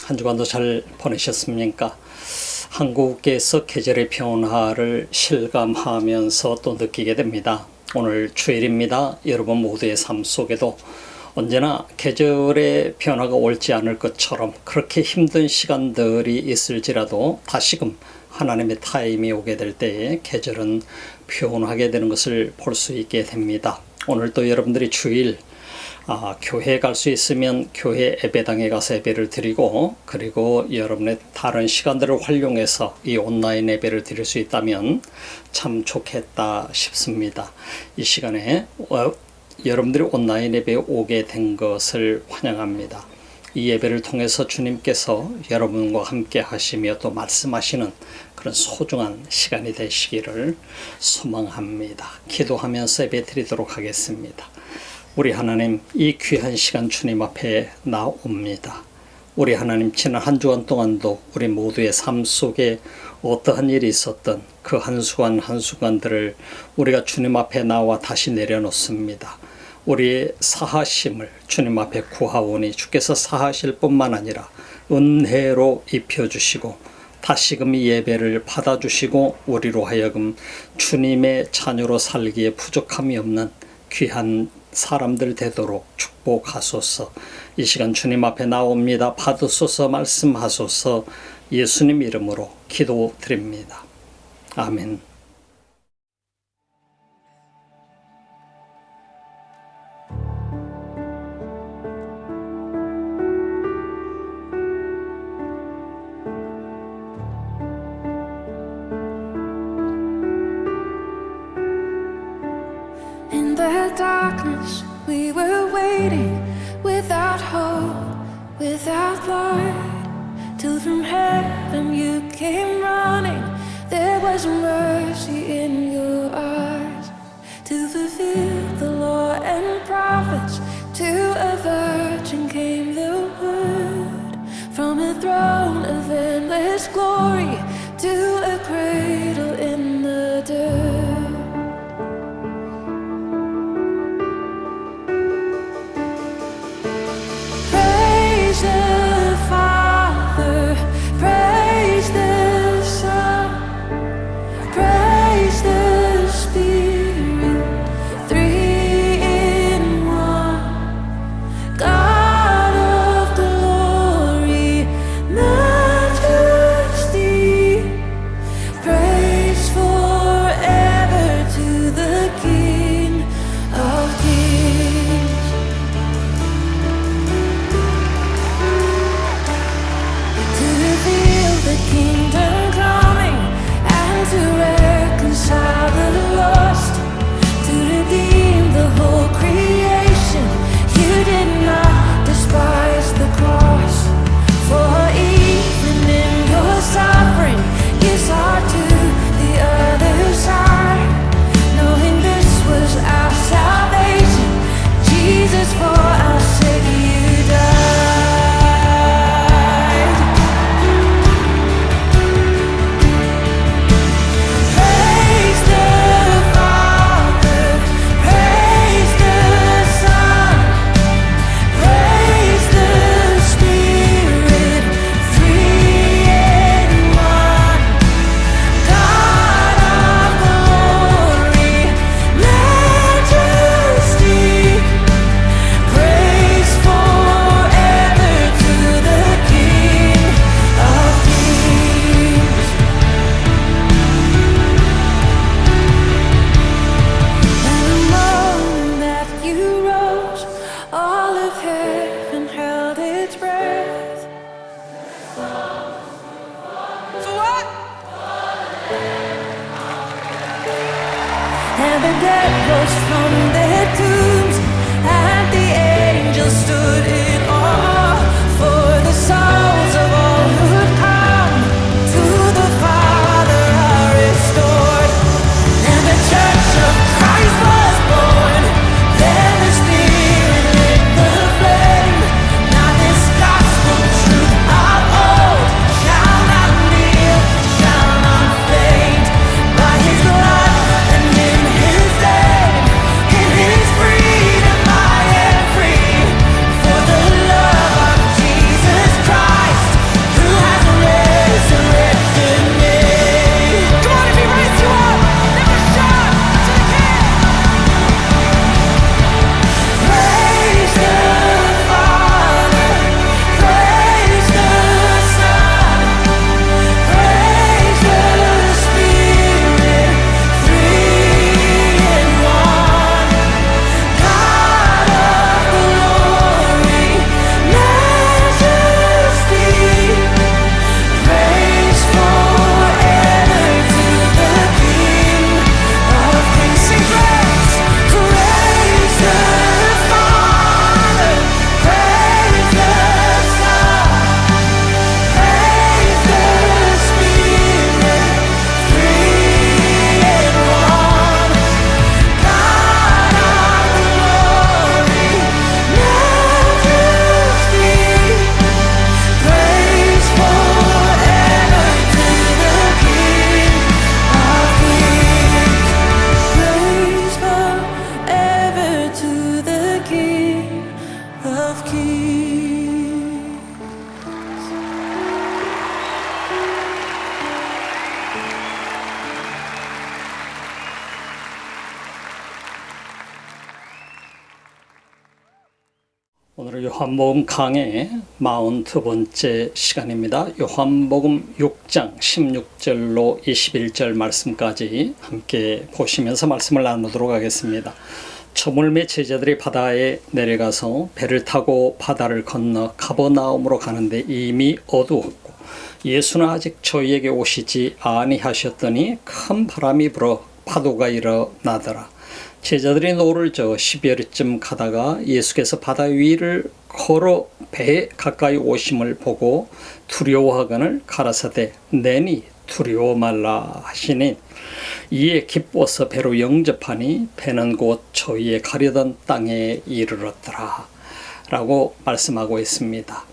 한 주간도 잘 보내셨습니까? 한국에서 계절의 변화를 실감하면서 또 느끼게 됩니다. 오늘 주일입니다. 여러분 모두의 삶 속에도 언제나 계절의 변화가 옳지 않을 것처럼 그렇게 힘든 시간들이 있을지라도 다시금 하나님의 타임이 오게 될 때에 계절은 변하게 되는 것을 볼 수 있게 됩니다. 오늘 또 여러분들이 주일 교회에 갈 수 있으면 교회 예배당에 가서 예배를 드리고, 그리고 여러분의 다른 시간들을 활용해서 이 온라인 예배를 드릴 수 있다면 참 좋겠다 싶습니다. 이 시간에 여러분들이 온라인 예배에 오게 된 것을 환영합니다. 이 예배를 통해서 주님께서 여러분과 함께 하시며 또 말씀하시는 그런 소중한 시간이 되시기를 소망합니다. 기도하면서 예배 드리도록 하겠습니다. 우리 하나님, 이 귀한 시간 주님 앞에 나옵니다. 우리 하나님, 지난 한 주간 동안도 우리 모두의 삶 속에 어떠한 일이 있었던 그 한순간들을 우리가 주님 앞에 나와 다시 내려놓습니다. 우리의 사하심을 주님 앞에 구하오니 주께서 사하실 뿐만 아니라 은혜로 입혀주시고 다시금 이 예배를 받아주시고 우리로 하여금 주님의 자녀로 살기에 부족함이 없는 귀한 사람들 되도록 축복하소서. 이 시간 주님 앞에 나옵니다. 받으소서, 말씀하소서. 예수님 이름으로 기도드립니다. 아멘. In the darkness we were waiting, without hope, without light, till from heaven you came running. There was mercy in your eyes, to fulfill the law and prophets. To a virgin came the word, from a throne of endless glory to a cradle in the dirt. And the dead rose from their tombs, and the angels stood in awe, for the souls of all who'd come to the Father are restored. And the church of Christ was born, then the Spirit lit the flame. Now this gospel truth of old shall not kneel, shall not faint. By His blood and in His name, in His freedom. 오늘은 요한복음 강의 42번째 시간입니다. 요한복음 6장 16절로 21절 말씀까지 함께 보시면서 말씀을 나누도록 하겠습니다. 저물매 제자들이 바다에 내려가서 배를 타고 바다를 건너 가버나움으로 가는데 이미 어두웠고 예수는 아직 저희에게 오시지 아니하셨더니 큰 바람이 불어 파도가 일어나더라. 제자들이 노를 저어 12월쯤 가다가 예수께서 바다 위를 걸어 배에 가까이 오심을 보고 두려워하거늘 가라사대 내니 두려워 말라 하시니 이에 기뻐서 배로 영접하니 배는 곧 저희의 가려던 땅에 이르렀더라 라고 말씀하고 있습니다.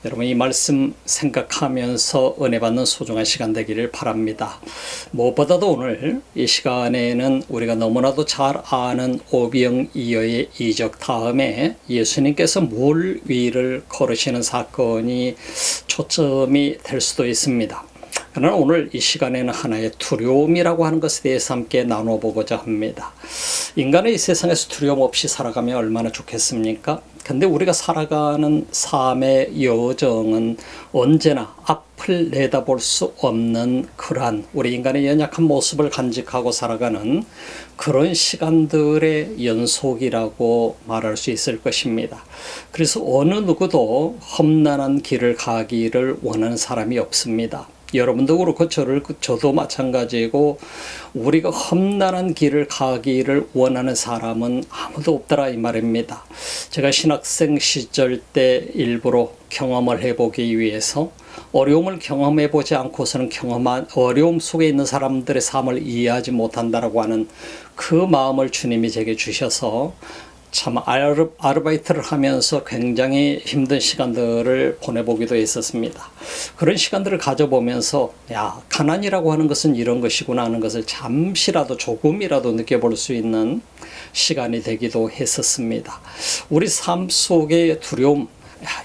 여러분 이 말씀 생각하면서 은혜 받는 소중한 시간 되기를 바랍니다. 무엇보다도 오늘 이 시간에는 우리가 너무나도 잘 아는 오병이어의 이적 다음에 예수님께서 물 위를 걸으시는 사건이 초점이 될 수도 있습니다. 그러나 오늘 이 시간에는 하나의 두려움이라고 하는 것에 대해서 함께 나눠보고자 합니다. 인간의 이 세상에서 두려움 없이 살아가면 얼마나 좋겠습니까? 근데 우리가 살아가는 삶의 여정은 언제나 앞을 내다볼 수 없는 그러한 우리 인간의 연약한 모습을 간직하고 살아가는 그런 시간들의 연속이라고 말할 수 있을 것입니다. 그래서 어느 누구도 험난한 길을 가기를 원하는 사람이 없습니다. 여러분도 그렇고 저도 마찬가지고 우리가 험난한 길을 가기를 원하는 사람은 아무도 없더라 이 말입니다. 제가 신학생 시절 때 일부러 경험을 해보기 위해서 어려움을 경험해보지 않고서는 어려움 속에 있는 사람들의 삶을 이해하지 못한다라고 하는 그 마음을 주님이 제게 주셔서 참 아르바이트를 하면서 굉장히 힘든 시간들을 보내보기도 했었습니다. 그런 시간들을 가져보면서 가난이라고 하는 것은 이런 것이구나 하는 것을 잠시라도 조금이라도 느껴볼 수 있는 시간이 되기도 했었습니다. 우리 삶 속의 두려움,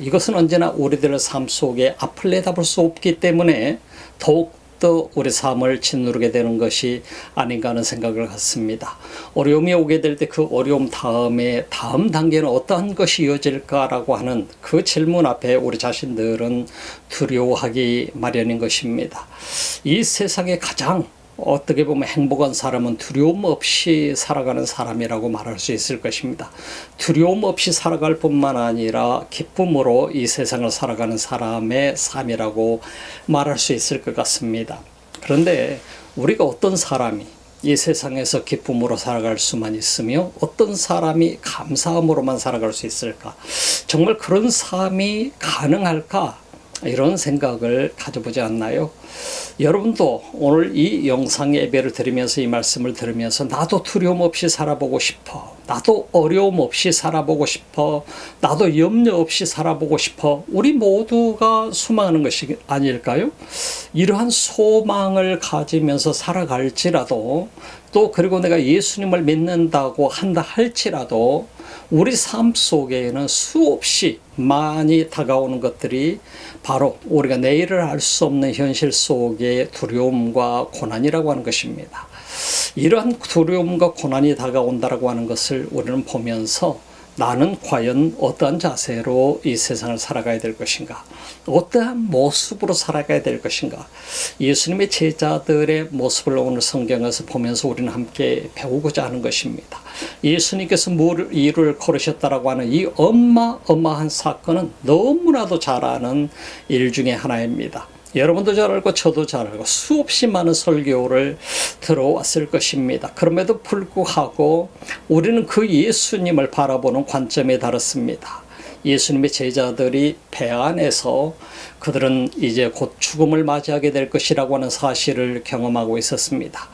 이것은 언제나 우리들의 삶 속에 앞을 내다볼 수 없기 때문에 더욱 또 우리 삶을 짓누르게 되는 것이 아닌가 하는 생각을 갖습니다. 어려움이 오게 될 때 그 어려움 다음에 다음 단계는 어떠한 것이 이어질까라고 하는 그 질문 앞에 우리 자신들은 두려워하기 마련인 것입니다. 이 세상에 가장 어떻게 보면 행복한 사람은 두려움 없이 살아가는 사람이라고 말할 수 있을 것입니다. 두려움 없이 살아갈 뿐만 아니라 기쁨으로 이 세상을 살아가는 사람의 삶이라고 말할 수 있을 것 같습니다. 그런데 우리가 어떤 사람이 이 세상에서 기쁨으로 살아갈 수만 있으며 어떤 사람이 감사함으로만 살아갈 수 있을까? 정말 그런 삶이 가능할까? 이런 생각을 가져보지 않나요? 여러분도 오늘 이 영상 예배를 들으면서 이 말씀을 들으면서 나도 두려움 없이 살아보고 싶어. 나도 어려움 없이 살아보고 싶어. 나도 염려 없이 살아보고 싶어. 우리 모두가 소망하는 것이 아닐까요? 이러한 소망을 가지면서 살아갈지라도 또 그리고 내가 예수님을 믿는다고 한다 할지라도 우리 삶 속에는 수없이 많이 다가오는 것들이 바로 우리가 내일을 알 수 없는 현실 속의 두려움과 고난이라고 하는 것입니다. 이러한 두려움과 고난이 다가온다고 하는 것을 우리는 보면서 나는 과연 어떠한 자세로 이 세상을 살아가야 될 것인가? 어떠한 모습으로 살아가야 될 것인가? 예수님의 제자들의 모습을 오늘 성경에서 보면서 우리는 함께 배우고자 하는 것입니다. 예수님께서 물 위를 걸으셨다라고 하는 이 어마어마한 사건은 너무나도 잘 아는 일 중에 하나입니다. 여러분도 잘 알고 저도 잘 알고 수없이 많은 설교를 들어왔을 것입니다. 그럼에도 불구하고 우리는 그 예수님을 바라보는 관점에 달았습니다. 예수님의 제자들이 배 안에서 그들은 이제 곧 죽음을 맞이하게 될 것이라고 하는 사실을 경험하고 있었습니다.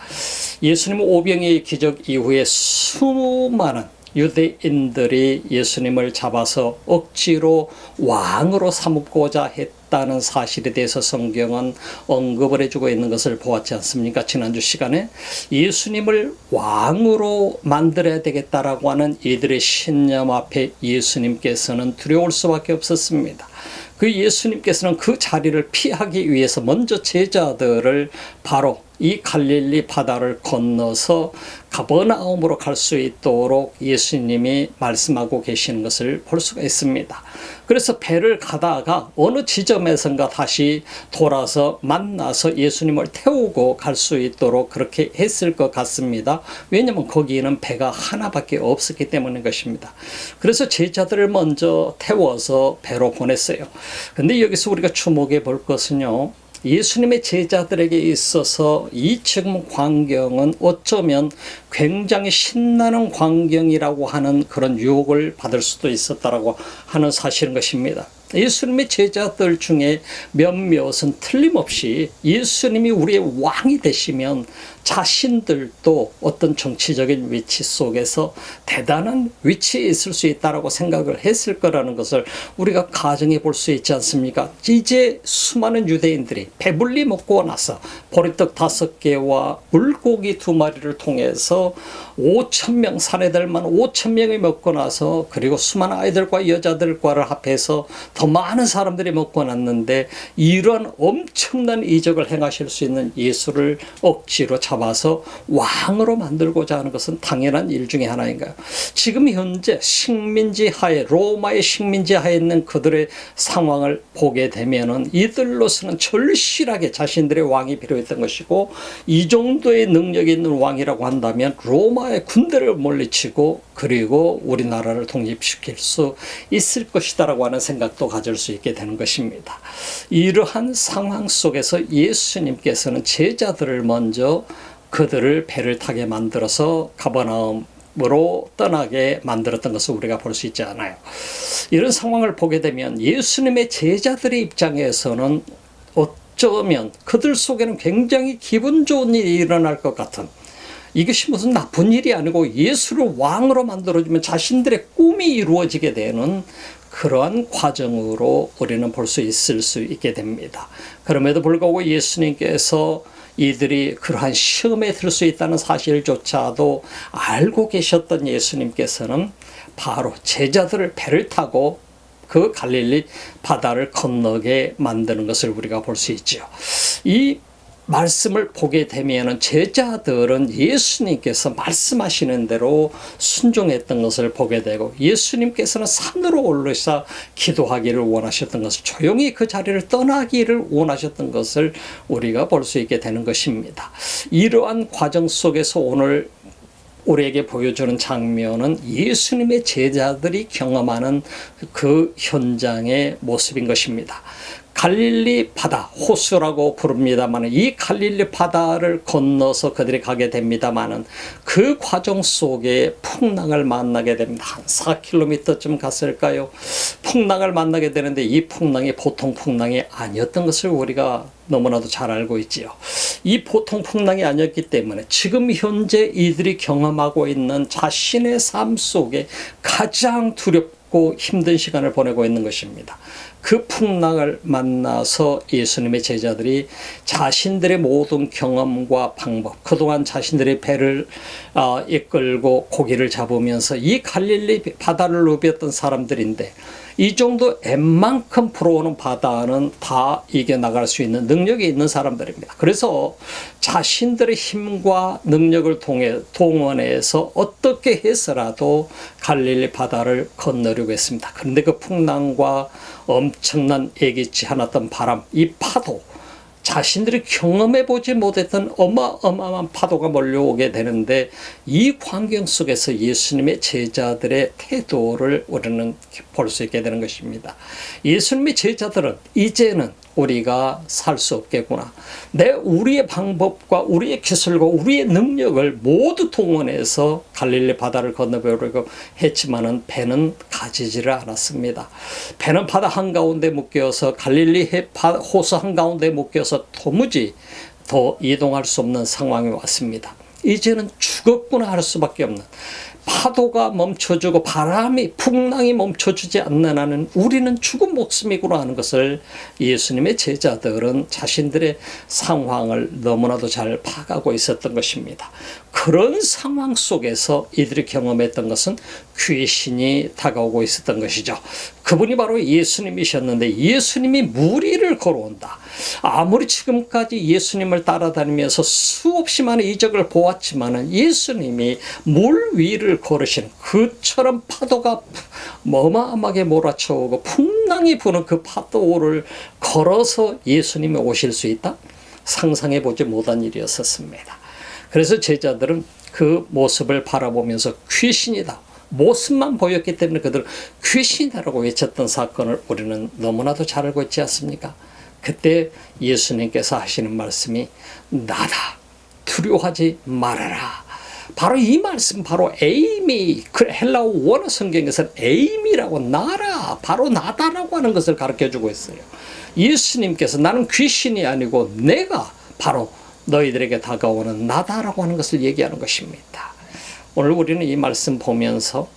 예수님 오병이의 기적 이후에 수많은 유대인들이 예수님을 잡아서 억지로 왕으로 삼고자 했다는 사실에 대해서 성경은 언급을 해주고 있는 것을 보았지 않습니까? 지난주 시간에 예수님을 왕으로 만들어야 되겠다라고 하는 이들의 신념 앞에 예수님께서는 두려울 수밖에 없었습니다. 그 예수님께서는 그 자리를 피하기 위해서 먼저 제자들을 바로 이 갈릴리 바다를 건너서 가버나움으로 갈 수 있도록 예수님이 말씀하고 계시는 것을 볼 수가 있습니다. 그래서 배를 가다가 어느 지점에선가 다시 돌아서 만나서 예수님을 태우고 갈 수 있도록 그렇게 했을 것 같습니다. 왜냐하면 거기에는 배가 하나밖에 없었기 때문인 것입니다. 그래서 제자들을 먼저 태워서 배로 보냈어요. 근데 여기서 우리가 주목해 볼 것은요, 예수님의 제자들에게 있어서 이 지금 광경은 어쩌면 굉장히 신나는 광경이라고 하는 그런 유혹을 받을 수도 있었다라고 하는 사실인 것입니다. 예수님의 제자들 중에 몇몇은 틀림없이 예수님이 우리의 왕이 되시면 자신들도 어떤 정치적인 위치 속에서 대단한 위치에 있을 수 있다고 생각을 했을 거라는 것을 우리가 가정해 볼 수 있지 않습니까? 이제 수많은 유대인들이 배불리 먹고 나서 보리떡 5개와 물고기 2마리를 통해서 5,000명, 사내들만 5,000명이 먹고 나서, 그리고 수많은 아이들과 여자들과를 합해서 더 많은 사람들이 먹고 났는데, 이런 엄청난 이적을 행하실 수 있는 예수를 억지로 잡아서 왕으로 만들고자 하는 것은 당연한 일 중에 하나인가요? 지금 현재 식민지 하에, 로마의 식민지 하에 있는 그들의 상황을 보게 되면은 이들로서는 절실하게 자신들의 왕이 필요했던 것이고, 이 정도의 능력이 있는 왕이라고 한다면 로마의 군대를 물리치고 그리고 우리나라를 독립시킬 수 있을 것이다라고 하는 생각도 가질 수 있게 되는 것입니다. 이러한 상황 속에서 예수님께서는 제자들을 먼저 그들을 배를 타게 만들어서 가버나움으로 떠나게 만들었던 것을 우리가 볼 수 있지 않아요. 이런 상황을 보게 되면 예수님의 제자들의 입장에서는 어쩌면 그들 속에는 굉장히 기분 좋은 일이 일어날 것 같은, 이것이 무슨 나쁜 일이 아니고 예수를 왕으로 만들어주면 자신들의 꿈이 이루어지게 되는 그러한 과정으로 우리는 볼 수 있을 수 있게 됩니다. 그럼에도 불구하고 예수님께서 이들이 그러한 시험에 들 수 있다는 사실조차도 알고 계셨던 예수님께서는 바로 제자들을 배를 타고 그 갈릴리 바다를 건너게 만드는 것을 우리가 볼 수 있죠. 이 말씀을 보게 되면 제자들은 예수님께서 말씀하시는 대로 순종했던 것을 보게 되고, 예수님께서는 산으로 올라서 기도하기를 원하셨던 것을, 조용히 그 자리를 떠나기를 원하셨던 것을 우리가 볼 수 있게 되는 것입니다. 이러한 과정 속에서 오늘 우리에게 보여주는 장면은 예수님의 제자들이 경험하는 그 현장의 모습인 것입니다. 갈릴리 바다, 호수라고 부릅니다만, 이 갈릴리 바다를 건너서 그들이 가게 됩니다만, 그 과정 속에 풍랑을 만나게 됩니다. 한 4km쯤 갔을까요? 풍랑을 만나게 되는데, 이 풍랑이 보통 풍랑이 아니었던 것을 우리가 너무나도 잘 알고 있지요. 이 보통 풍랑이 아니었기 때문에 지금 현재 이들이 경험하고 있는 자신의 삶 속에 가장 두렵고 힘든 시간을 보내고 있는 것입니다. 그 풍랑을 만나서 예수님의 제자들이 자신들의 모든 경험과 방법, 그동안 자신들의 배를 이끌고 고기를 잡으면서 이 갈릴리 바다를 누볐던 사람들인데, 이 정도 웬만큼 불어오는 바다는 다 이겨나갈 수 있는 능력이 있는 사람들입니다. 그래서 자신들의 힘과 능력을 동원해서 어떻게 해서라도 갈릴리 바다를 건너려고 했습니다. 그런데 그 풍랑과 엄청난 예기치 않았던 바람, 이 파도, 자신들이 경험해보지 못했던 어마어마한 파도가 몰려오게 되는데, 이 광경 속에서 예수님의 제자들의 태도를 우리는 볼 수 있게 되는 것입니다. 예수님의 제자들은 이제는 우리가 살 수 없겠구나, 우리의 방법과 우리의 기술과 우리의 능력을 모두 동원해서 갈릴리 바다를 건너보려고 했지만은 배는 가지지를 않았습니다. 배는 바다 한가운데 묶여서, 갈릴리 호수 한가운데 묶여서 도무지 더 이동할 수 없는 상황이 왔습니다. 이제는 죽었구나 할 수밖에 없는, 파도가 멈춰주고 풍랑이 멈춰주지 않는 한은 우리는 죽은 목숨이구나 하는 것을 예수님의 제자들은 자신들의 상황을 너무나도 잘 파악하고 있었던 것입니다. 그런 상황 속에서 이들이 경험했던 것은 귀신이 다가오고 있었던 것이죠. 그분이 바로 예수님이셨는데 예수님이 무리를 걸어온다. 아무리 지금까지 예수님을 따라다니면서 수없이 많은 이적을 보았지만 예수님이 물 위를 걸으신 그처럼 파도가 어마어마하게 몰아쳐오고 풍랑이 부는 그 파도를 걸어서 예수님이 오실 수 있다? 상상해보지 못한 일이었었습니다. 그래서 제자들은 그 모습을 바라보면서 귀신이다. 모습만 보였기 때문에 그들은 귀신이라고 외쳤던 사건을 우리는 너무나도 잘 알고 있지 않습니까? 그때 예수님께서 하시는 말씀이 나다. 두려워하지 말아라. 바로 이 말씀, 바로 에이미, 그 헬라어 원어 성경에서는 에이미라고 나라, 바로 나다라고 하는 것을 가르쳐주고 있어요. 예수님께서 나는 귀신이 아니고 내가 바로 너희들에게 다가오는 나다라고 하는 것을 얘기하는 것입니다. 오늘 우리는 이 말씀 보면서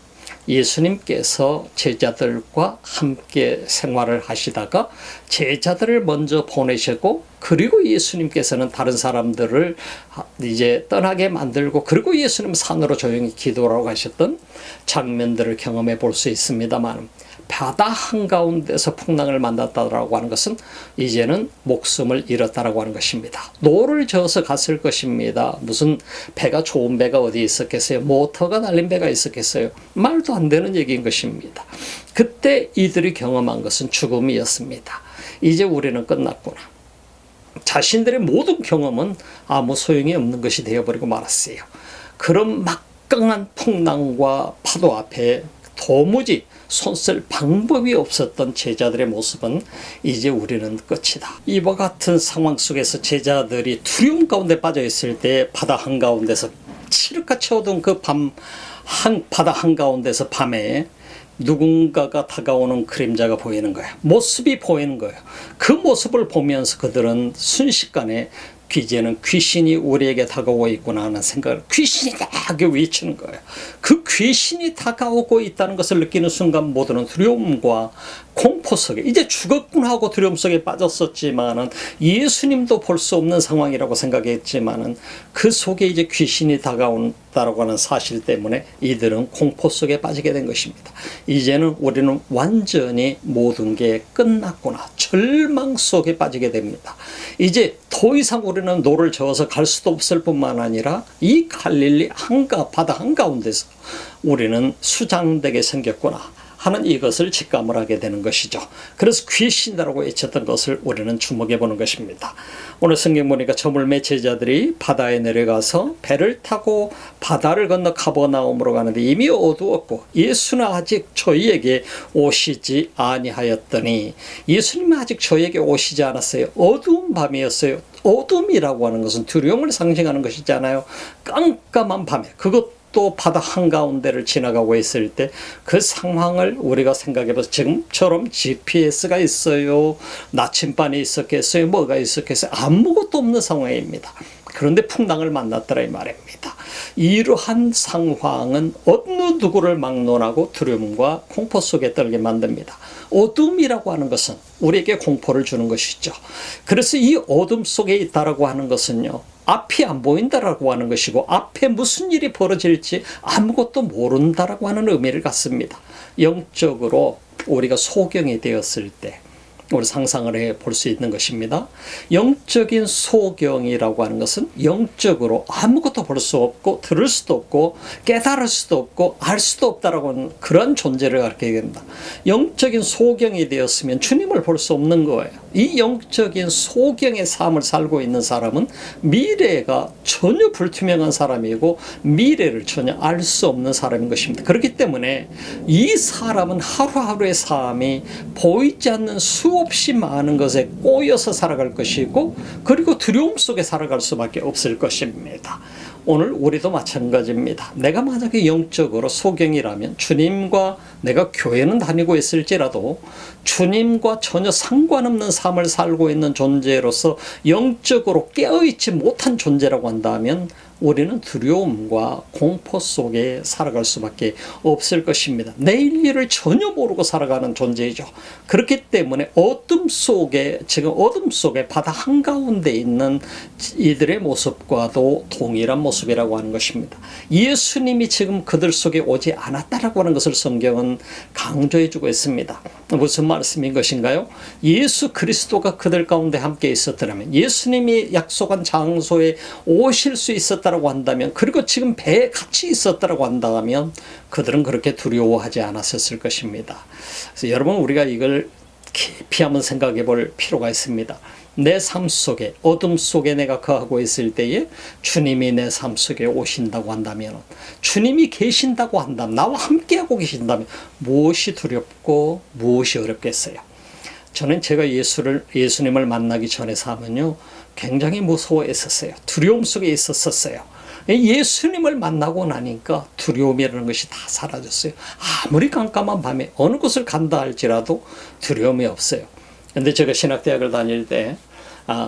예수님께서 제자들과 함께 생활을 하시다가 제자들을 먼저 보내시고 그리고 예수님께서는 다른 사람들을 이제 떠나게 만들고 그리고 예수님 산으로 조용히 기도하러 가셨던 장면들을 경험해 볼 수 있습니다만 바다 한가운데서 풍랑을 만났다라고 하는 것은 이제는 목숨을 잃었다라고 하는 것입니다. 노를 저어서 갔을 것입니다. 무슨 배가 좋은 배가 어디 있었겠어요? 모터가 달린 배가 있었겠어요? 말도 안 되는 얘기인 것입니다. 그때 이들이 경험한 것은 죽음이었습니다. 이제 우리는 끝났구나. 자신들의 모든 경험은 아무 소용이 없는 것이 되어버리고 말았어요. 그런 막강한 풍랑과 파도 앞에 도무지 손쓸 방법이 없었던 제자들의 모습은 이제 우리는 끝이다. 이와 같은 상황 속에서 제자들이 두려움 가운데 빠져 있을 때 바다 한가운데서 칠흑같이 어두운 그 바다 한가운데서 밤에 누군가가 다가오는 그림자가 보이는 거야. 모습이 보이는 거예요. 그 모습을 보면서 그들은 순식간에 이제는 귀신이 우리에게 다가오고 있구나 하는 생각을 귀신이다 하게 외치는 거예요. 그 귀신이 다가오고 있다는 것을 느끼는 순간 모두는 두려움과 공포 속에 이제 죽었구나 하고 두려움 속에 빠졌었지만은 예수님도 볼 수 없는 상황이라고 생각했지만은 그 속에 이제 귀신이 다가온다라고 하는 사실 때문에 이들은 공포 속에 빠지게 된 것입니다. 이제는 우리는 완전히 모든 게 끝났구나. 절망 속에 빠지게 됩니다. 이제 더 이상 우리는 노를 저어서 갈 수도 없을 뿐만 아니라 이 갈릴리 바다 한가운데서 우리는 수장되게 생겼구나 하는 이것을 직감을 하게 되는 것이죠. 그래서 귀신이라고 외쳤던 것을 우리는 주목해 보는 것입니다. 오늘 성경 보니까 저물매 제자들이 바다에 내려가서 배를 타고 바다를 건너 가버나움으로 가는데 이미 어두웠고 예수는 아직 저희에게 오시지 아니하였더니 예수님은 아직 저희에게 오시지 않았어요. 어두운 밤이었어요. 어둠이라고 하는 것은 두려움을 상징하는 것이잖아요. 깜깜한 밤에 또 바다 한가운데를 지나가고 있을 때 그 상황을 우리가 생각해봐서 지금처럼 GPS가 있어요. 나침반이 있었겠어요. 뭐가 있었겠어요. 아무것도 없는 상황입니다. 그런데 풍랑을 만났더라 이 말입니다. 이러한 상황은 어느 누구를 막론하고 두려움과 공포 속에 떨게 만듭니다. 어둠이라고 하는 것은 우리에게 공포를 주는 것이죠. 그래서 이 어둠 속에 있다라고 하는 것은요. 앞이 안 보인다라고 하는 것이고 앞에 무슨 일이 벌어질지 아무것도 모른다라고 하는 의미를 갖습니다. 영적으로 우리가 소경이 되었을 때 우리 상상을 해 볼 수 있는 것입니다. 영적인 소경이라고 하는 것은 영적으로 아무것도 볼 수 없고 들을 수도 없고 깨달을 수도 없고 알 수도 없다라고 하는 그런 존재를 가르치게 됩니다. 영적인 소경이 되었으면 주님을 볼 수 없는 거예요. 이 영적인 소경의 삶을 살고 있는 사람은 미래가 전혀 불투명한 사람이고 미래를 전혀 알 수 없는 사람인 것입니다. 그렇기 때문에 이 사람은 하루하루의 삶이 보이지 않는 수없이 많은 것에 꼬여서 살아갈 것이고 그리고 두려움 속에 살아갈 수밖에 없을 것입니다. 오늘 우리도 마찬가지입니다. 내가 만약에 영적으로 소경이라면 주님과 내가 교회는 다니고 있을지라도 주님과 전혀 상관없는 삶을 살고 있는 존재로서 영적으로 깨어있지 못한 존재라고 한다면 우리는 두려움과 공포 속에 살아갈 수밖에 없을 것입니다. 내일 일을 전혀 모르고 살아가는 존재이죠. 그렇기 때문에 지금 어둠 속에 바다 한가운데 있는 이들의 모습과도 동일한 모습 모습이라고 하는 것입니다. 예수님이 지금 그들 속에 오지 않았다라고 하는 것을 성경은 강조해 주고 있습니다. 무슨 말씀인 것인가요? 예수 그리스도가 그들 가운데 함께 있었더라면, 예수님이 약속한 장소에 오실 수 있었다라고 한다면, 그리고 지금 배에 같이 있었다라고 한다면 그들은 그렇게 두려워하지 않았었을 것입니다. 그래서 여러분, 우리가 이걸 깊이 한번 생각해 볼 필요가 있습니다. 내 삶 속에, 어둠 속에 내가 거하고 있을 때에 주님이 내 삶 속에 오신다고 한다면, 주님이 계신다고 한다면, 나와 함께하고 계신다면 무엇이 두렵고 무엇이 어렵겠어요? 저는 제가 예수님을 만나기 전에 삶은요, 굉장히 무서워했었어요. 두려움 속에 있었어요. 예수님을 만나고 나니까 두려움이라는 것이 다 사라졌어요. 아무리 깜깜한 밤에 어느 곳을 간다 할지라도 두려움이 없어요. 근데 제가 신학대학을 다닐 때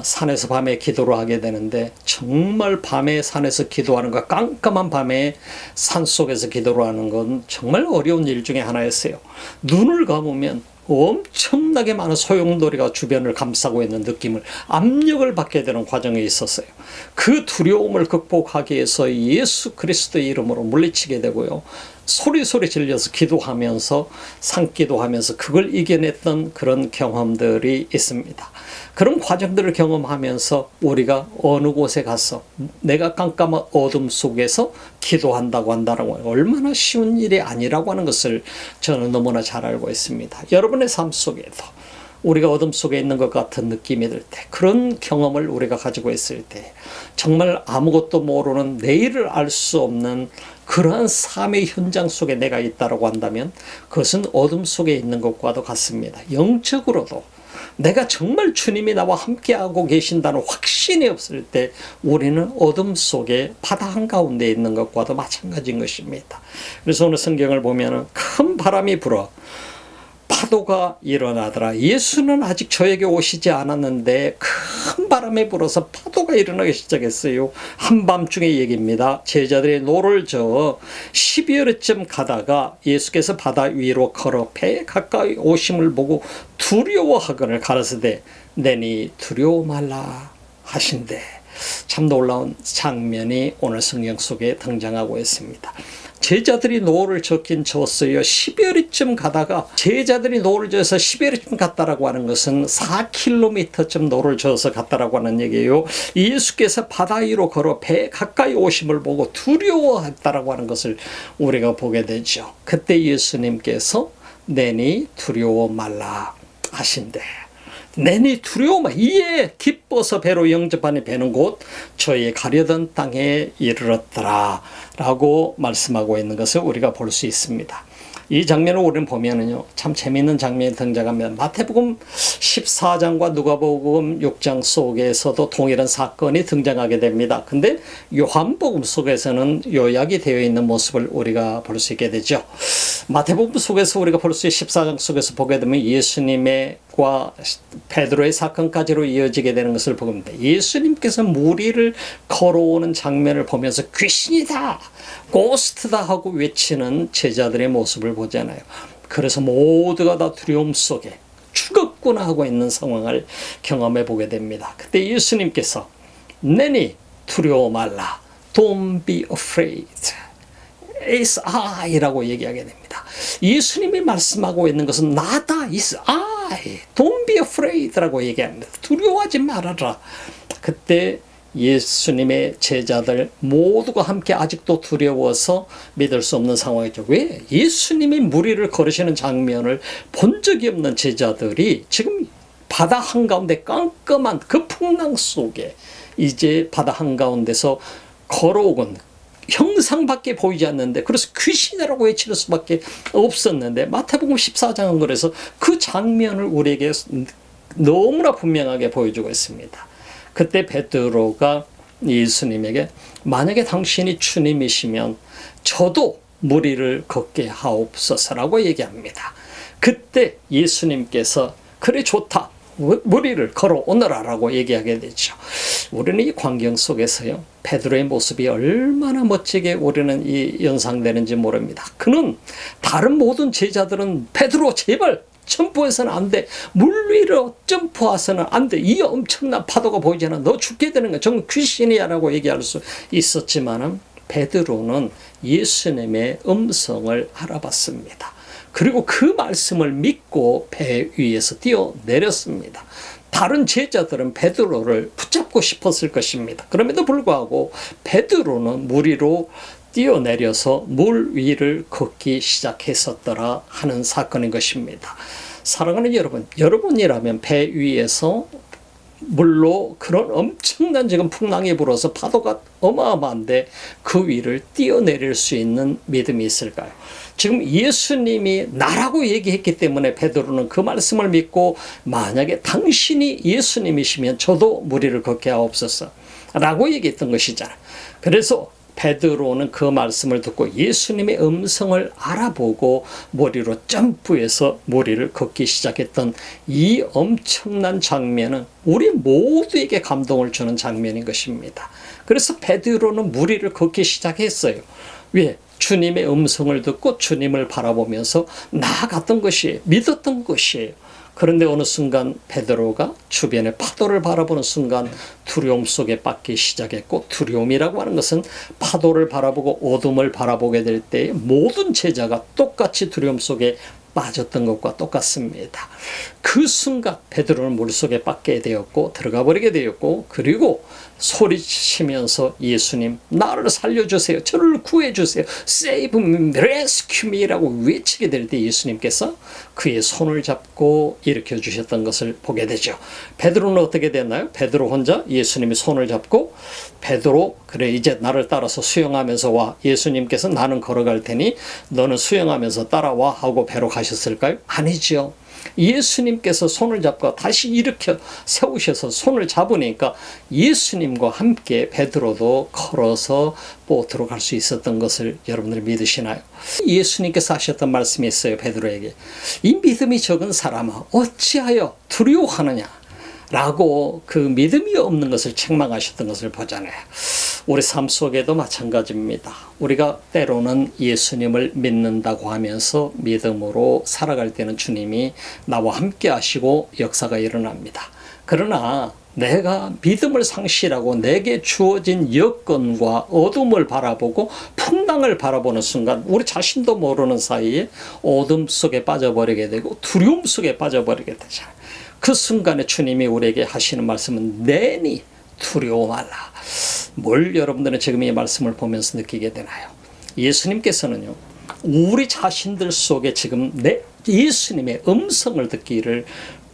산에서 밤에 기도를 하게 되는데, 정말 밤에 산에서 기도하는 거, 깜깜한 밤에 산속에서 기도를 하는 건 정말 어려운 일 중에 하나였어요. 눈을 감으면 엄청나게 많은 소용돌이가 주변을 감싸고 있는 느낌을, 압력을 받게 되는 과정이 있었어요. 그 두려움을 극복하기 위해서 예수 그리스도의 이름으로 물리치게 되고요, 소리소리 질려서 기도하면서, 산기도하면서 그걸 이겨냈던 그런 경험들이 있습니다. 그런 과정들을 경험하면서 우리가 어느 곳에 가서 내가 깜깜한 어둠 속에서 기도한다고 한다는 건 얼마나 쉬운 일이 아니라고 하는 것을 저는 너무나 잘 알고 있습니다. 여러분의 삶 속에도 우리가 어둠 속에 있는 것 같은 느낌이 들 때, 그런 경험을 우리가 가지고 있을 때, 정말 아무것도 모르는, 내일을 알 수 없는 그러한 삶의 현장 속에 내가 있다고 한다면 그것은 어둠 속에 있는 것과도 같습니다. 영적으로도 내가 정말 주님이 나와 함께하고 계신다는 확신이 없을 때 우리는 어둠 속에 바다 한가운데 있는 것과도 마찬가지인 것입니다. 그래서 오늘 성경을 보면 큰 바람이 불어 파도가 일어나더라. 예수는 아직 저에게 오시지 않았는데 큰 바람이 불어서 파도가 일어나기 시작했어요. 한밤중의 얘기입니다. 제자들이 노를 저어 12월쯤 가다가 예수께서 바다 위로 걸어 배에 가까이 오심을 보고 두려워하거늘 가라사대 내니 두려워 말라 하신대. 참 놀라운 장면이 오늘 성경 속에 등장하고 있습니다. 제자들이 노를 젓긴 졌어요. 12월쯤 가다가, 제자들이 노를 져서 12월쯤 갔다라고 하는 것은 4km쯤 노를 져서 갔다라고 하는 얘기예요. 예수께서 바다 위로 걸어 배 가까이 오심을 보고 두려워했다라고 하는 것을 우리가 보게 되죠. 그때 예수님께서 내니 두려워 말라 하신대. 내니 두려워 마. 이에 기뻐서 배로 영접하니 배는 곧 저희 가려던 땅에 이르렀더라 라고 말씀하고 있는 것을 우리가 볼 수 있습니다. 이 장면을 우리는 보면은요, 참 재미있는 장면이 등장하면 마태복음 14장과 누가복음 6장 속에서도 동일한 사건이 등장하게 됩니다. 근데 요한복음 속에서는 요약이 되어 있는 모습을 우리가 볼 수 있게 되죠. 마태복음 속에서 우리가 볼 수 있는 14장 속에서 보게 되면 예수님과 베드로의 사건까지로 이어지게 되는 것을 보게 됩니다. 예수님께서 무리를 걸어오는 장면을 보면서 귀신이다, 고스트다 하고 외치는 제자들의 모습을 보잖아요. 그래서 모두가 다 두려움 속에 죽었구나 하고 있는 상황을 경험해 보게 됩니다. 그때 예수님께서 내니 두려워 말라, Don't be afraid, It's I라고 얘기하게 됩니다. 예수님이 말씀하고 있는 것은 나다, It's I, Don't be afraid라고 얘기합니다. 두려워하지 말아라. 그때 예수님의 제자들 모두가 함께 아직도 두려워서 믿을 수 없는 상황이죠. 왜? 예수님이 무리를 걸으시는 장면을 본 적이 없는 제자들이 지금 바다 한가운데 깜깜한 그 풍랑 속에 이제 바다 한가운데서 걸어오곤 형상밖에 보이지 않는데, 그래서 귀신이라고 외칠 수밖에 없었는데, 마태복음 14장은 그래서 그 장면을 우리에게 너무나 분명하게 보여주고 있습니다. 그때 베드로가 예수님에게 만약에 당신이 주님이시면 저도 무리를 걷게 하옵소서라고 얘기합니다. 그때 예수님께서 그래 좋다, 무리를 걸어오너라라고 얘기하게 되죠. 우리는 이 광경 속에서요, 베드로의 모습이 얼마나 멋지게 우리는 이 연상되는지 모릅니다. 그는 다른 모든 제자들은 베드로 제발 점프해서는 안 돼. 물 위로 점프해서는 안 돼. 이 엄청난 파도가 보이잖아. 너 죽게 되는 거야. 정말 귀신이야 라고 얘기할 수 있었지만은 베드로는 예수님의 음성을 알아봤습니다. 그리고 그 말씀을 믿고 배 위에서 뛰어내렸습니다. 다른 제자들은 베드로를 붙잡고 싶었을 것입니다. 그럼에도 불구하고 베드로는 물 위로 뛰어내려서 물 위를 걷기 시작했었더라 하는 사건인 것입니다. 사랑하는 여러분, 여러분이라면 배 위에서 물로 그런 엄청난 지금 풍랑이 불어서 파도가 어마어마한데 그 위를 뛰어내릴 수 있는 믿음이 있을까요? 지금 예수님이 나라고 얘기했기 때문에 베드로는 그 말씀을 믿고 만약에 당신이 예수님이시면 저도 물 위를 걷게 하옵소서 라고 얘기했던 것이잖아요. 그래서 베드로는 그 말씀을 듣고 예수님의 음성을 알아보고 머리로 점프해서 머리를 걷기 시작했던 이 엄청난 장면은 우리 모두에게 감동을 주는 장면인 것입니다. 그래서 베드로는 무리를 걷기 시작했어요. 왜? 주님의 음성을 듣고 주님을 바라보면서 나아갔던 것이에요. 믿었던 것이에요. 그런데 어느 순간 베드로가 주변의 파도를 바라보는 순간 두려움 속에 빠지기 시작했고, 두려움이라고 하는 것은 파도를 바라보고 어둠을 바라보게 될 때 모든 제자가 똑같이 두려움 속에 빠졌던 것과 똑같습니다. 그 순간 베드로는 물속에 빠지게 되었고 들어가 버리게 되었고, 그리고 소리치면서 예수님 나를 살려주세요, 저를 구해주세요, Save me, rescue me라고 외치게 될 때 예수님께서 그의 손을 잡고 일으켜 주셨던 것을 보게 되죠. 베드로는 어떻게 됐나요? 베드로 혼자 예수님이 손을 잡고 베드로 그래 이제 나를 따라서 수영하면서 와, 예수님께서 나는 걸어갈 테니 너는 수영하면서 따라와 하고 배로 가셨을까요? 아니죠. 예수님께서 손을 잡고 다시 일으켜 세우셔서 손을 잡으니까 예수님과 함께 베드로도 걸어서 보트로 갈 수 있었던 것을 여러분들 믿으시나요? 예수님께서 하셨던 말씀이 있어요. 베드로에게 이 믿음이 적은 사람아 어찌하여 두려워하느냐 라고 그 믿음이 없는 것을 책망하셨던 것을 보잖아요. 우리 삶 속에도 마찬가지입니다. 우리가 때로는 예수님을 믿는다고 하면서 믿음으로 살아갈 때는 주님이 나와 함께 하시고 역사가 일어납니다. 그러나 내가 믿음을 상실하고 내게 주어진 여건과 어둠을 바라보고 풍랑을 바라보는 순간 우리 자신도 모르는 사이에 어둠 속에 빠져버리게 되고 두려움 속에 빠져버리게 되잖아요. 그 순간에 주님이 우리에게 하시는 말씀은 내니 두려워 말라. 뭘 여러분들은 지금 이 말씀을 보면서 느끼게 되나요? 예수님께서는요, 우리 자신들 속에 지금 예수님의 음성을 듣기를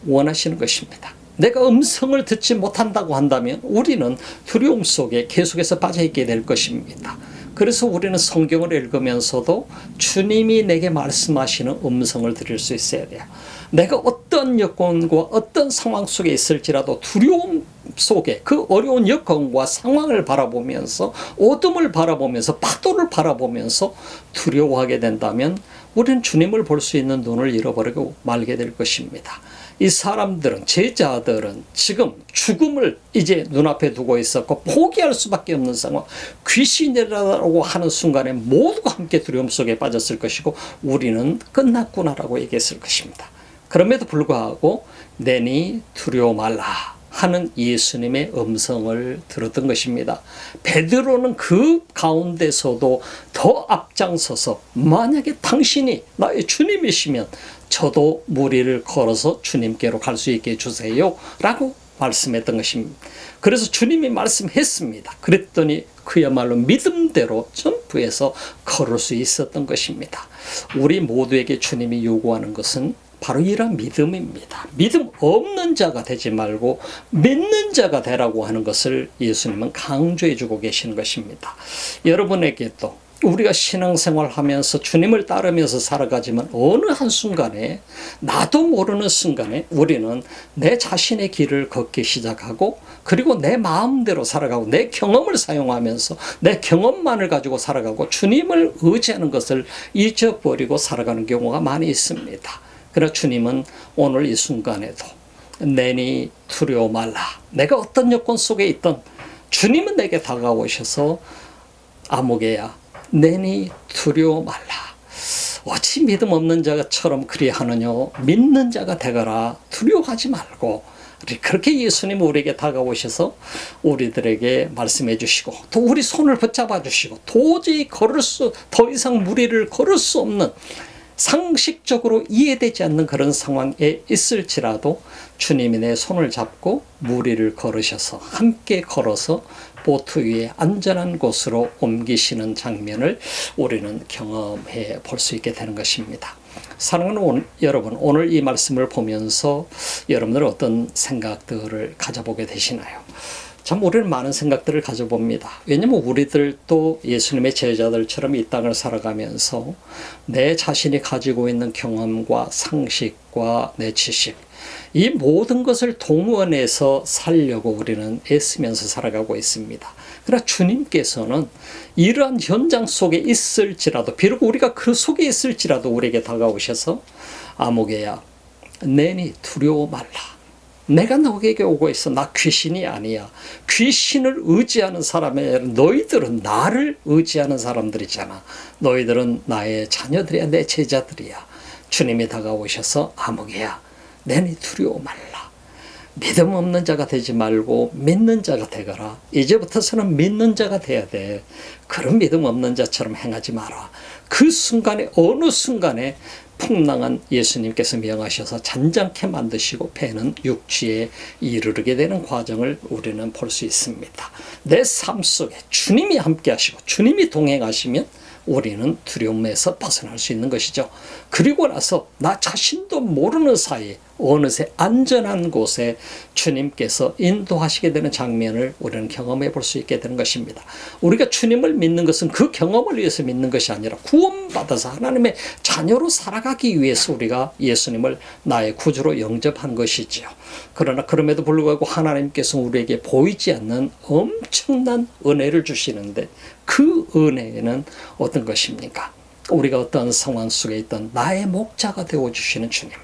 원하시는 것입니다. 내가 음성을 듣지 못한다고 한다면 우리는 두려움 속에 계속해서 빠져있게 될 것입니다. 그래서 우리는 성경을 읽으면서도 주님이 내게 말씀하시는 음성을 들을 수 있어야 돼요. 내가 어떤 여건과 어떤 상황 속에 있을지라도 두려움 속에 그 어려운 여건과 상황을 바라보면서 어둠을 바라보면서 파도를 바라보면서 두려워하게 된다면 우리는 주님을 볼 수 있는 눈을 잃어버리고 말게 될 것입니다. 이 사람들은, 제자들은 지금 죽음을 이제 눈앞에 두고 있었고 포기할 수밖에 없는 상황, 귀신이라고 하는 순간에 모두가 함께 두려움 속에 빠졌을 것이고 우리는 끝났구나라고 얘기했을 것입니다. 그럼에도 불구하고 내니 두려워 말라 하는 예수님의 음성을 들었던 것입니다. 베드로는 그 가운데서도 더 앞장서서 만약에 당신이 나의 주님이시면 저도 무리를 걸어서 주님께로 갈 수 있게 해주세요 라고 말씀했던 것입니다. 그래서 주님이 말씀했습니다. 그랬더니 그야말로 믿음대로 점프해서 걸을 수 있었던 것입니다. 우리 모두에게 주님이 요구하는 것은 바로 이런 믿음입니다. 믿음 없는 자가 되지 말고 믿는 자가 되라고 하는 것을 예수님은 강조해 주고 계시는 것입니다. 여러분에게도 우리가 신앙생활 하면서 주님을 따르면서 살아가지만 어느 한순간에 나도 모르는 순간에 우리는 내 자신의 길을 걷기 시작하고 그리고 내 마음대로 살아가고 내 경험을 사용하면서 내 경험만을 가지고 살아가고 주님을 의지하는 것을 잊어버리고 살아가는 경우가 많이 있습니다. 그러나 주님은 오늘 이 순간에도 내니 두려워 말라. 내가 어떤 여건 속에 있든 주님은 내게 다가오셔서 아무개야 내니 두려워 말라. 어찌 믿음 없는 자처럼 그리하느냐. 믿는 자가 되거라. 두려워하지 말고. 그렇게 예수님 우리에게 다가오셔서 우리들에게 말씀해 주시고 또 우리 손을 붙잡아 주시고 도저히 더 이상 무리를 걸을 수 없는 상식적으로 이해되지 않는 그런 상황에 있을지라도 주님이 내 손을 잡고 무리를 걸으셔서 함께 걸어서 보트 위에 안전한 곳으로 옮기시는 장면을 우리는 경험해 볼 수 있게 되는 것입니다. 사랑하는 여러분, 오늘 이 말씀을 보면서 여러분들 어떤 생각들을 가져보게 되시나요? 참 우리는 많은 생각들을 가져봅니다. 왜냐하면 우리들도 예수님의 제자들처럼 이 땅을 살아가면서 내 자신이 가지고 있는 경험과 상식과 내 지식, 이 모든 것을 동원해서 살려고 우리는 애쓰면서 살아가고 있습니다. 그러나 주님께서는 이러한 현장 속에 있을지라도, 비록 우리가 그 속에 있을지라도 우리에게 다가오셔서 아무개야 내니 두려워 말라. 내가 너에게 오고 있어. 나 귀신이 아니야. 귀신을 의지하는 사람이 아니라 너희들은 나를 의지하는 사람들이잖아. 너희들은 나의 자녀들이야. 내 제자들이야. 주님이 다가오셔서 아무개야 내니 두려워 말라. 믿음 없는 자가 되지 말고 믿는 자가 되거라. 이제부터서는 믿는 자가 돼야 돼. 그런 믿음 없는 자처럼 행하지 마라. 그 순간에 어느 순간에 풍랑한 예수님께서 명하셔서 잔잔케 만드시고 배는 육지에 이르게 되는 과정을 우리는 볼 수 있습니다. 내 삶 속에 주님이 함께 하시고 주님이 동행하시면 우리는 두려움에서 벗어날 수 있는 것이죠. 그리고 나서 나 자신도 모르는 사이에 어느새 안전한 곳에 주님께서 인도하시게 되는 장면을 우리는 경험해 볼 수 있게 되는 것입니다. 우리가 주님을 믿는 것은 그 경험을 위해서 믿는 것이 아니라 구원받아서 하나님의 자녀로 살아가기 위해서 우리가 예수님을 나의 구주로 영접한 것이지요. 그러나 그럼에도 불구하고 하나님께서 우리에게 보이지 않는 엄청난 은혜를 주시는데 그 은혜는 어떤 것입니까? 우리가 어떤 상황 속에 있던 나의 목자가 되어주시는 주님.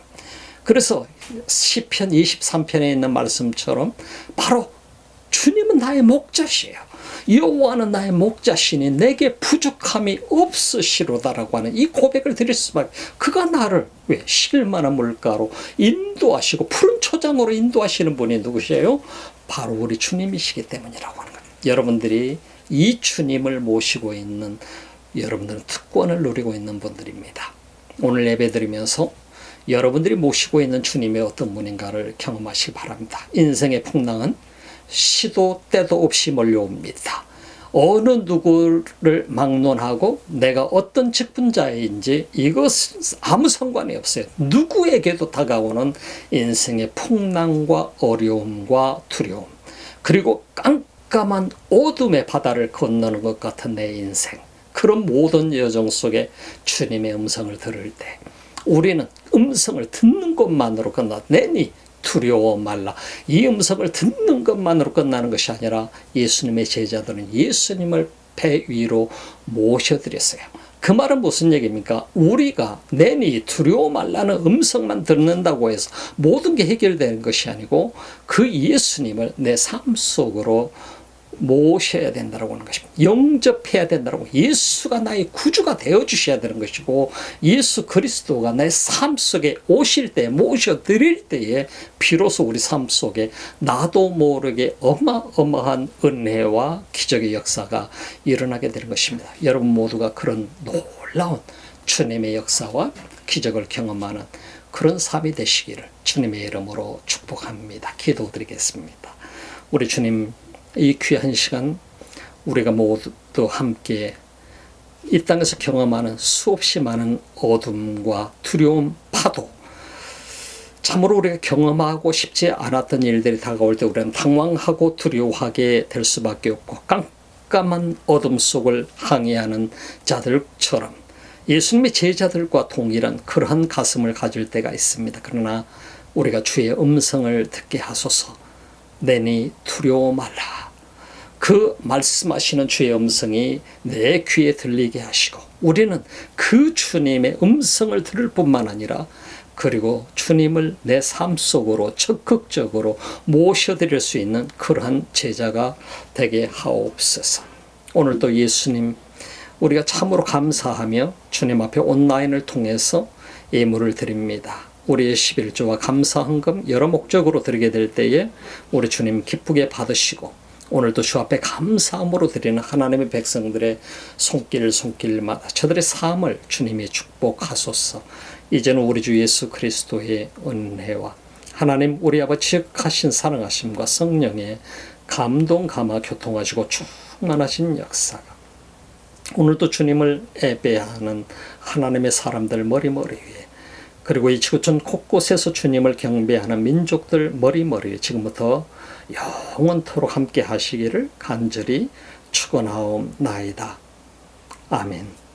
그래서 시편 23편에 있는 말씀처럼 바로 주님은 나의 목자시에요. 여호와는 나의 목자시니 내게 부족함이 없으시로다라고 하는 이 고백을 드릴 수밖에. 그가 나를 왜 쉴만한 물가로 인도하시고 푸른 초장으로 인도하시는 분이 누구시에요? 바로 우리 주님이시기 때문이라고 하는 거예요. 여러분들이 이 주님을 모시고 있는 여러분들은 특권을 누리고 있는 분들입니다. 오늘 예배드리면서 여러분들이 모시고 있는 주님의 어떤 분인가를 경험하시기 바랍니다. 인생의 풍랑은 시도 때도 없이 몰려옵니다. 어느 누구를 막론하고 내가 어떤 직분자인지 이것은 아무 상관이 없어요. 누구에게도 다가오는 인생의 풍랑과 어려움과 두려움, 그리고 깜깜한 어둠의 바다를 건너는 것 같은 내 인생, 그런 모든 여정 속에 주님의 음성을 들을 때 우리는 음성을 듣는 것만으로 끝나내니 두려워 말라. 이 음성을 듣는 것만으로 끝나는 것이 아니라 예수님의 제자들은 예수님을 배 위로 모셔드렸어요. 그 말은 무슨 얘기입니까? 우리가 내니 두려워 말라는 음성만 듣는다고 해서 모든 게 해결되는 것이 아니고 그 예수님을 내 삶 속으로 모셔야 된다고 하는 것입니다. 영접해야 된다고. 예수가 나의 구주가 되어주셔야 되는 것이고 예수 그리스도가 내 삶 속에 오실 때, 모셔드릴 때에 비로소 우리 삶 속에 나도 모르게 어마어마한 은혜와 기적의 역사가 일어나게 되는 것입니다. 여러분 모두가 그런 놀라운 주님의 역사와 기적을 경험하는 그런 삶이 되시기를 주님의 이름으로 축복합니다. 기도드리겠습니다. 우리 주님, 이 귀한 시간 우리가 모두 함께 이 땅에서 경험하는 수없이 많은 어둠과 두려움, 파도, 참으로 우리가 경험하고 싶지 않았던 일들이 다가올 때 우리는 당황하고 두려워하게 될 수밖에 없고 깜깜한 어둠 속을 항해하는 자들처럼 예수님의 제자들과 동일한 그러한 가슴을 가질 때가 있습니다. 그러나 우리가 주의 음성을 듣게 하소서. 내니 두려워 말라. 그 말씀하시는 주의 음성이 내 귀에 들리게 하시고 우리는 그 주님의 음성을 들을 뿐만 아니라 그리고 주님을 내 삶 속으로 적극적으로 모셔드릴 수 있는 그러한 제자가 되게 하옵소서. 오늘도 예수님 우리가 참으로 감사하며 주님 앞에 온라인을 통해서 예물을 드립니다. 우리의 11조와 감사헌금 여러 목적으로 드리게 될 때에 우리 주님 기쁘게 받으시고 오늘도 주 앞에 감사함으로 드리는 하나님의 백성들의 손길마다 저들의 삶을 주님이 축복하소서. 이제는 우리 주 예수 그리스도의 은혜와 하나님 우리 아버지 지극하신 사랑하심과 성령의 감동 감화 교통하시고 충만하신 역사가 오늘도 주님을 예배하는 하나님의 사람들 머리머리 위에 그리고 이 지구촌 곳곳에서 주님을 경배하는 민족들 머리머리 위에 지금부터 영원토록 함께 하시기를 간절히 축원하옵나이다. 아멘.